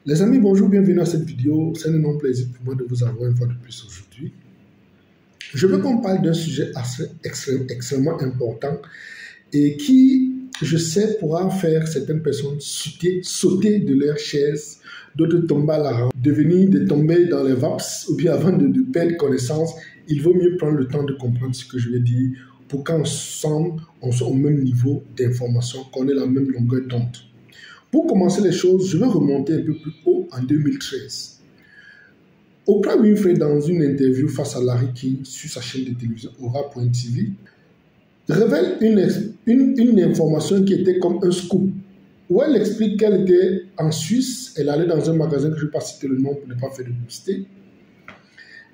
Les amis, bonjour, bienvenue à cette vidéo. C'est un énorme plaisir pour moi de vous avoir une fois de plus aujourd'hui. Je veux qu'on parle d'un sujet extrêmement important et qui, je sais, pourra faire certaines personnes sauter de leur chaise, d'autres tomber à la rampe, tomber dans les vaps, ou bien avant de perdre connaissance, il vaut mieux prendre le temps de comprendre ce que je vais dire pour qu'ensemble, on soit au même niveau d'information, qu'on ait la même longueur d'onde. Pour commencer les choses, je vais remonter un peu plus haut en 2013. Oprah Winfrey, dans une interview face à Larry King sur sa chaîne de télévision Ora.tv, révèle une information qui était comme un scoop, où elle explique qu'elle était en Suisse, elle allait dans un magasin que je ne vais pas citer le nom pour ne pas faire de publicité.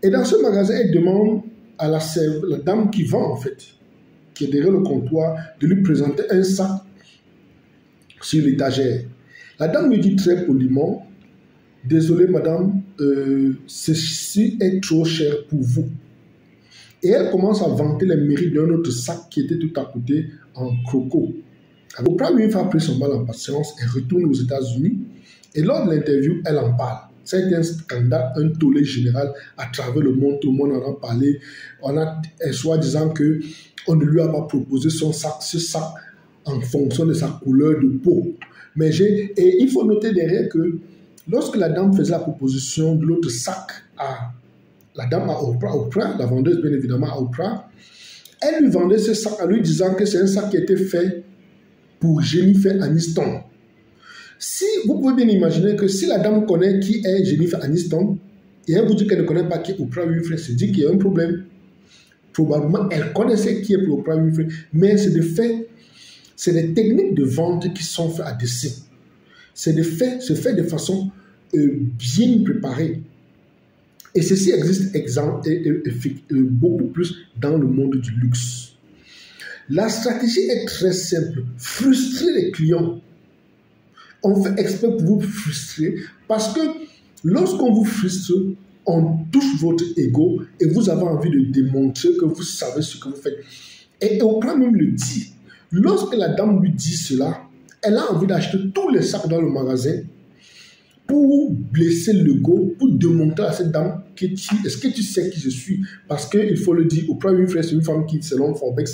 Et dans ce magasin, elle demande à la dame qui vend en fait, qui est derrière le comptoir, de lui présenter un sac sur l'étagère. La dame lui dit très poliment, « Désolée madame, ceci est trop cher pour vous. » Et elle commence à vanter les mérites d'un autre sac qui était tout à côté en croco. Oprah Winfrey a pris son mal en patience et retourne aux États-Unis. Et lors de l'interview, elle en parle. C'est un scandale, un tollé général à travers le monde. Tout le monde en a parlé. On a soi-disant qu'on ne lui a pas proposé ce sac en fonction de sa couleur de peau. Et il faut noter derrière que lorsque la dame faisait la proposition de l'autre sac à la dame à Oprah, la vendeuse bien évidemment à Oprah, elle lui vendait ce sac en lui disant que c'est un sac qui a été fait pour Jennifer Aniston. Si vous pouvez bien imaginer que si la dame connaît qui est Jennifer Aniston et elle vous dit qu'elle ne connaît pas qui est Oprah Winfrey, c'est dit qu'il y a un problème. Probablement, elle connaissait qui est Oprah Winfrey, mais c'est des techniques de vente qui sont faites à dessein. C'est fait de façon bien préparée. Et ceci existe beaucoup plus dans le monde du luxe. La stratégie est très simple. Frustrer les clients. On fait exprès pour vous frustrer parce que lorsqu'on vous frustre, on touche votre ego et vous avez envie de démontrer que vous savez ce que vous faites. Et Oprah même le dit. Lorsque la dame lui dit cela, elle a envie d'acheter tous les sacs dans le magasin pour blesser l'ego, pour démontrer à cette dame est-ce que tu sais qui je suis? Parce qu'il faut le dire, Oprah Winfrey, c'est une femme qui, selon Forbes,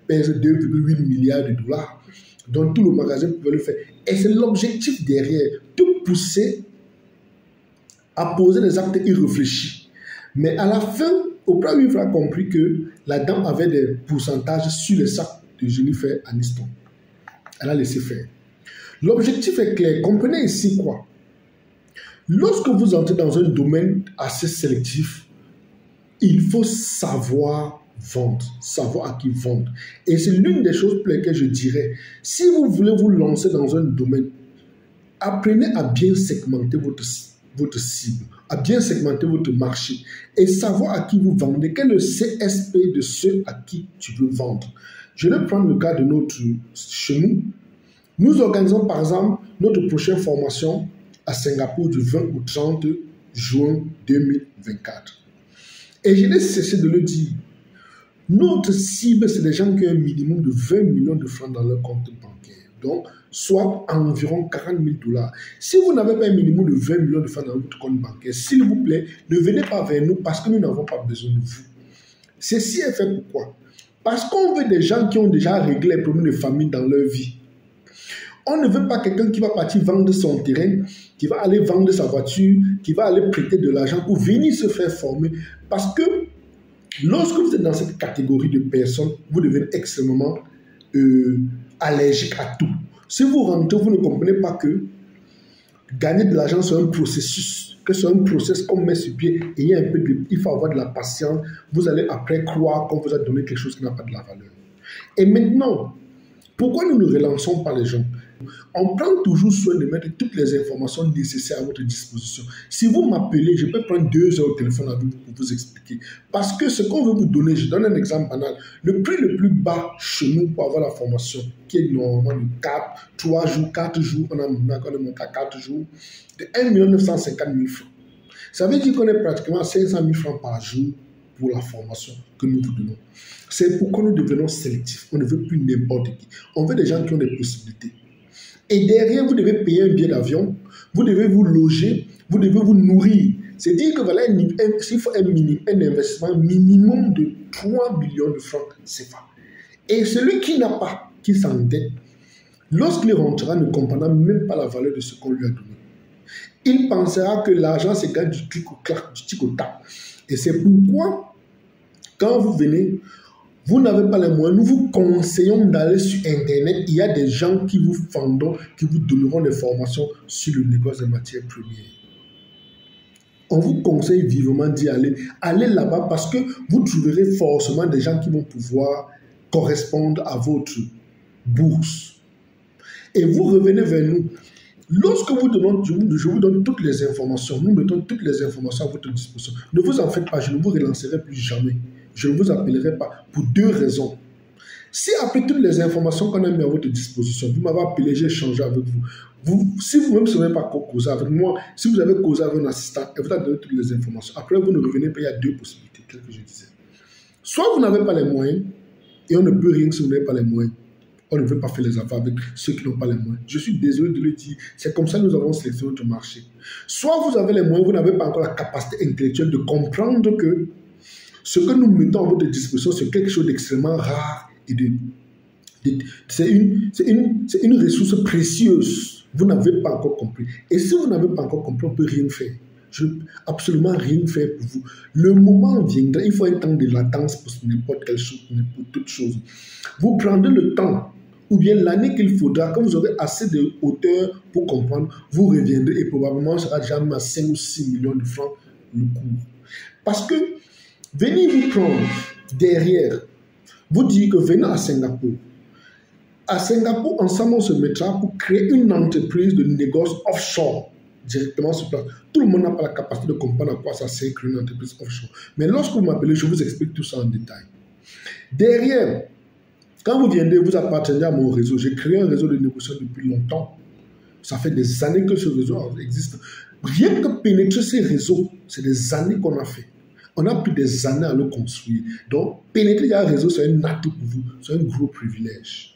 pèse 2,8 milliards de dollars. Donc tout le magasin pouvait le faire. Et c'est l'objectif derrière, de pousser à poser des actes irréfléchis. Mais à la fin, Oprah Winfrey a compris que la dame avait des pourcentages sur les sacs de Jennifer Aniston. Elle a laissé faire. L'objectif est clair. Comprenez ici quoi? Lorsque vous entrez dans un domaine assez sélectif, il faut savoir vendre, savoir à qui vendre. Et c'est l'une des choses pour lesquelles je dirais, si vous voulez vous lancer dans un domaine, apprenez à bien segmenter votre cible, à bien segmenter votre marché et savoir à qui vous vendez, quel est le CSP de ceux à qui tu veux vendre. Je vais prendre le cas de chez nous. Nous organisons par exemple notre prochaine formation à Singapour du 20 au 30 juin 2024. Et je n'ai cessé de le dire. Notre cible, c'est des gens qui ont un minimum de 20 millions de francs dans leur compte bancaire. Donc, soit environ 40 000 dollars. Si vous n'avez pas un minimum de 20 millions de francs dans votre compte bancaire, s'il vous plaît, ne venez pas vers nous parce que nous n'avons pas besoin de vous. Ceci est fait pourquoi? Parce qu'on veut des gens qui ont déjà réglé les problèmes de famille dans leur vie. On ne veut pas quelqu'un qui va partir vendre son terrain, qui va aller vendre sa voiture, qui va aller prêter de l'argent pour venir se faire former. Parce que lorsque vous êtes dans cette catégorie de personnes, vous devenez extrêmement allergique à tout. Si vous rentrez, vous ne comprenez pas que gagner de l'argent, c'est un processus, que c'est un processus qu'on met sur pied et il faut avoir de la patience. Vous allez après croire qu'on vous a donné quelque chose qui n'a pas de la valeur. Et maintenant, pourquoi nous ne relançons pas les gens? On prend toujours soin de mettre toutes les informations nécessaires à votre disposition. Si vous m'appelez, je peux prendre 2 heures au téléphone avec vous pour vous expliquer. Parce que ce qu'on veut vous donner, je donne un exemple banal. Le prix le plus bas chez nous pour avoir la formation, qui est normalement de 3 jours, 4 jours, on a monté à 4 jours, de 1 950 000 francs. Ça veut dire qu'on est pratiquement à 500 000 francs par jour pour la formation que nous vous donnons. C'est pourquoi nous devenons sélectifs. On ne veut plus n'importe qui. On veut des gens qui ont des possibilités. Et derrière, vous devez payer un billet d'avion, vous devez vous loger, vous devez vous nourrir. C'est dire que voilà, il faut un investissement minimum de 3 millions de francs CFA. Et celui qui n'a pas, qui s'endette, lorsqu'il rentrera, ne comprendra même pas la valeur de ce qu'on lui a donné. Il pensera que l'argent, c'est gars du tic au clac, du tic au tac. Et c'est pourquoi, quand vous venez, vous n'avez pas les moyens, nous vous conseillons d'aller sur Internet. Il y a des gens qui vous vendront, qui vous donneront des formations sur le négoce des matières premières. On vous conseille vivement d'y aller. Allez là-bas parce que vous trouverez forcément des gens qui vont pouvoir correspondre à votre bourse. Et vous revenez vers nous. Lorsque vous donnez, je vous donne toutes les informations. Nous mettons toutes les informations à votre disposition. Ne vous en faites pas, je ne vous relancerai plus jamais. Je ne vous appellerai pas pour 2 raisons. Si après toutes les informations qu'on a mis à votre disposition, vous m'avez appelé, j'ai échangé avec vous. Si vous-même ne savez pas quoi causer avec moi, si vous avez causé avec un assistant et vous avez donné toutes les informations, après vous ne revenez pas, il y a 2 possibilités, telles que je disais. Soit vous n'avez pas les moyens, et on ne peut rien si vous n'avez pas les moyens. On ne veut pas faire les affaires avec ceux qui n'ont pas les moyens. Je suis désolé de le dire, c'est comme ça que nous avons sélectionné notre marché. Soit vous avez les moyens, vous n'avez pas encore la capacité intellectuelle de comprendre que ce que nous mettons à votre disposition, c'est quelque chose d'extrêmement rare et c'est une ressource précieuse. Vous n'avez pas encore compris. Et si vous n'avez pas encore compris, on ne peut rien faire. Je ne peux absolument rien faire pour vous. Le moment viendra, il faut un temps de latence pour n'importe quelle chose, pour toute chose. Vous prendrez le temps, ou bien l'année qu'il faudra, quand vous aurez assez de hauteur pour comprendre, vous reviendrez et probablement ça sera déjà à 5 ou 6 millions de francs le cours. Parce que venez vous prendre derrière, vous dire que venez à Singapour. À Singapour, ensemble, on se mettra pour créer une entreprise de négoce offshore, directement sur place. Tout le monde n'a pas la capacité de comprendre à quoi ça sert créer une entreprise offshore. Mais lorsque vous m'appelez, je vous explique tout ça en détail. Derrière, quand vous viendrez, vous appartenez à mon réseau. J'ai créé un réseau de négociation depuis longtemps. Ça fait des années que ce réseau existe. Rien que pénétrer ces réseaux, c'est des années qu'on a fait. On a pris des années à le construire. Donc, pénétrer un réseau, c'est un atout pour vous. C'est un gros privilège.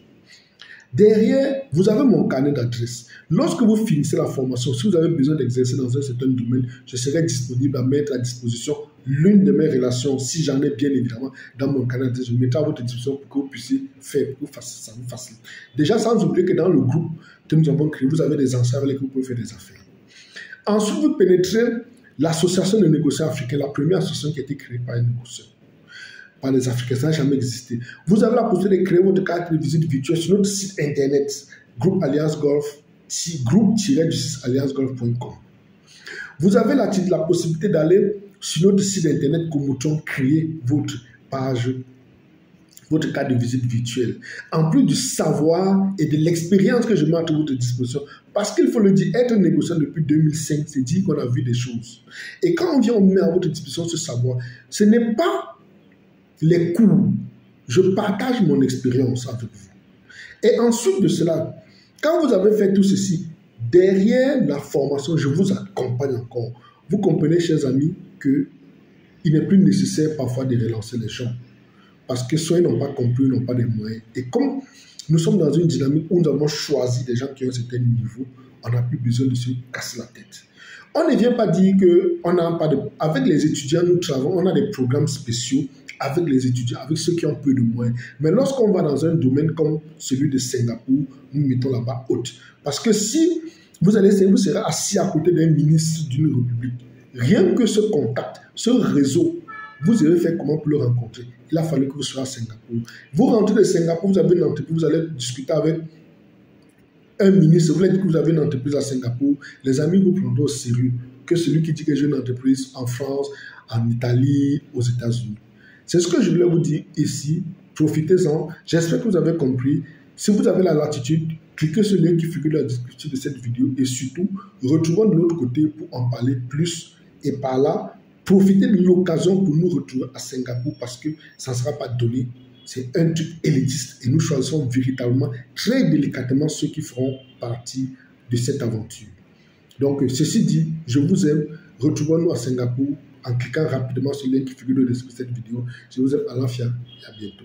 Derrière, vous avez mon carnet d'adresse. Lorsque vous finissez la formation, si vous avez besoin d'exercer dans un certain domaine, je serai disponible à mettre à disposition l'une de mes relations, si j'en ai bien évidemment, dans mon carnet d'adresse. Je mettrai à votre disposition pour que vous puissiez faire, pour que ça vous facilite. Déjà, sans oublier que dans le groupe que nous avons créé, vous avez des anciens avec lesquels vous pouvez faire des affaires. Ensuite, vous pénétrez l'association de négociants africains, la première association qui a été créée par les négociants. Par les Africains, ça n'a jamais existé. Vous avez la possibilité de créer votre carte de visite virtuelle sur notre site internet, groupe Alliance Golf, groupe-alliancegolf.com. Vous avez la possibilité d'aller sur notre site internet Commotion, créer votre page, votre carte de visite virtuelle. En plus du savoir et de l'expérience que je mets à votre disposition, parce qu'il faut le dire, être négociant depuis 2005, c'est dire qu'on a vu des choses. Et quand on vient, on met à votre disposition ce savoir, ce n'est pas les cours, je partage mon expérience avec vous. Et ensuite de cela, quand vous avez fait tout ceci, derrière la formation, je vous accompagne encore. Vous comprenez, chers amis, qu'il n'est plus nécessaire parfois de relancer les gens. Parce que soit ils n'ont pas compris, ils n'ont pas les moyens. Et comme nous sommes dans une dynamique où nous avons choisi des gens qui ont un certain niveau, on n'a plus besoin de se casser la tête. On ne vient pas dire qu'on n'a pas de... Avec les étudiants, nous travaillons, on a des programmes spéciaux avec les étudiants, avec ceux qui ont peu de moyens. Mais lorsqu'on va dans un domaine comme celui de Singapour, nous mettons là-bas haute. Parce que si vous serez assis à côté d'un ministre d'une république, rien que ce contact, ce réseau, vous allez faire comment pour le rencontrer? Il a fallu que vous soyez à Singapour. Vous rentrez de Singapour, vous avez une entreprise, vous allez discuter avec un ministre, vous allez dire que vous avez une entreprise à Singapour, les amis vous prendront au sérieux que celui qui dit que j'ai une entreprise en France, en Italie, aux États-Unis. C'est ce que je voulais vous dire ici. Profitez-en. J'espère que vous avez compris. Si vous avez la latitude, cliquez sur le lien qui figure dans la description de cette vidéo et surtout, retrouvons de l'autre côté pour en parler plus. Et par là, profitez de l'occasion pour nous retrouver à Singapour parce que ça ne sera pas donné. C'est un truc élitiste et nous choisissons véritablement, très délicatement ceux qui feront partie de cette aventure. Donc, ceci dit, je vous aime. Retrouvons-nous à Singapour en cliquant rapidement sur le lien qui figure dans la description de cette vidéo. Je vous aime à l'enfant et à bientôt.